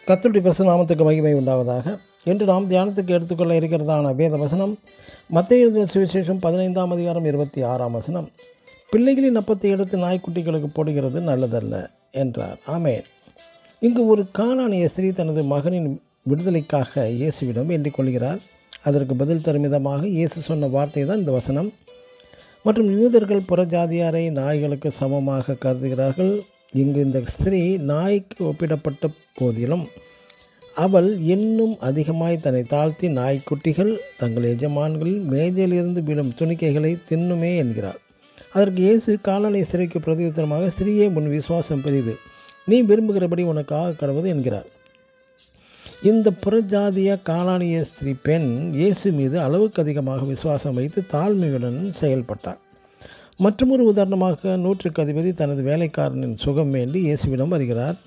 கர்த்தருடைய பரிசுத்த நாமத்துக்கு மகிமை உண்டாவதாக. இன்று நாம் தியானத்துக்கு எடுத்துக்கொள்ள இருக்கிறதான வேத வசனம் மத்தேயு எழுதின சுவிசேஷம் 15ஆம் அதிகாரம் 26ஆம் வசனம். பிள்ளைகளின் அப்பத்தை எடுத்து நாய்க்குட்டிகளுக்கு போடுகிறது நல்லதல்ல என்றார். ஆமென். இங்கு ஒரு கானானிய ஸ்திரீ தனது மகனின் விடுதலைக்காக இயேசுவிடம் வேண்டிக் கொள்கிறார். அதற்கு பதில் தரும் விதமாக இயேசு சொன்ன வார்த்தை தான் இந்த வசனம். மற்றும் யூதர்கள் புறஜாதியாரை நாய்களுக்கு சமமாக கருதுகிறார்கள். இங்கு இந்த ஸ்திரீ நாய்க்கு ஒப்பிடப்பட்ட போதிலும் அவள் இன்னும் அதிகமாய் தன்னை தாழ்த்தி நாய்க்குட்டிகள் தங்கள் எஜமான்களில் மேஜையிலிருந்து விழும் துணிக்கைகளை தின்னுமே என்கிறார். அதற்கு இயேசு கானானிய ஸ்திரீக்கு பிரதியுத்தரமாக, ஸ்திரீயே உன் விசுவாசம் பெரிது, நீ விரும்புகிறபடி உனக்காக கடவுது என்கிறார். இந்த புறஜாதிய கானானிய ஸ்திரீ பெண் இயேசு மீது அளவுக்கு அதிகமாக விசுவாசம் வைத்து தாழ்மையுடன் செயல்பட்டார். மற்றொரு உதாரணமாக, நூற்றுக்கு அதிபதி தனது வேலைக்காரனின் சுகம் வேண்டி இயேசுவிடம் வருகிறார்.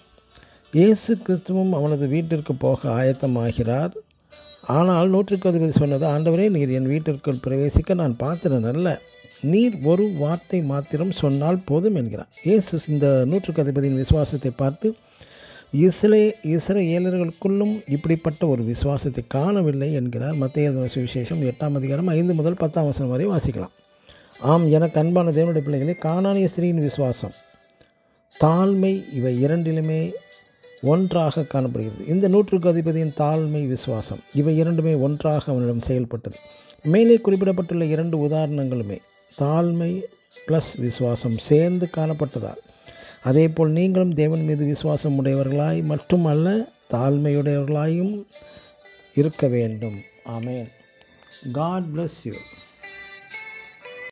இயேசு கிறிஸ்துவும் அவனது வீட்டிற்கு போக ஆயத்தமாகிறார். ஆனால் நூற்றுக்கு அதிபதி சொன்னது, ஆண்டவரே, நீர் என் வீட்டிற்குள் பிரவேசிக்க நான் பாத்திரன் அல்ல, நீர் ஒரு வார்த்தை மாத்திரம் சொன்னால் போதும் என்கிறார். இயேசு இந்த நூற்றுக்கு அதிபதியின் விசுவாசத்தை பார்த்து, இஸ்ரவேலர்களுக்குள்ளும் இப்படிப்பட்ட ஒரு விசுவாசத்தை காணவில்லை என்கிறார். மத்தேயு எழுதின சுவிசேஷம் 8ஆம் அதிகாரம் 5 முதல் 10ஆம் வசனம் வரை வாசிக்கலாம். ஆம், எனக்கு அன்பான தேவனுடைய பிள்ளைகளே, கானானிய ஸ்திரீயின் விசுவாசம், தாழ்மை, இவை இரண்டிலுமே ஒன்றாக காணப்படுகிறது. இந்த நூற்றுக்கு அதிபதியின் தாழ்மை, விசுவாசம், இவை இரண்டுமே ஒன்றாக அவனிடம் செயல்பட்டது. மேலே குறிப்பிடப்பட்டுள்ள இரண்டு உதாரணங்களுமே தாழ்மை ப்ளஸ் விசுவாசம் சேர்ந்து காணப்பட்டதால், அதேபோல் நீங்களும் தேவன் மீது விசுவாசம் உடையவர்களாய் மட்டுமல்ல, தாழ்மையுடையவர்களாயும் இருக்க வேண்டும். ஆமென். God bless you.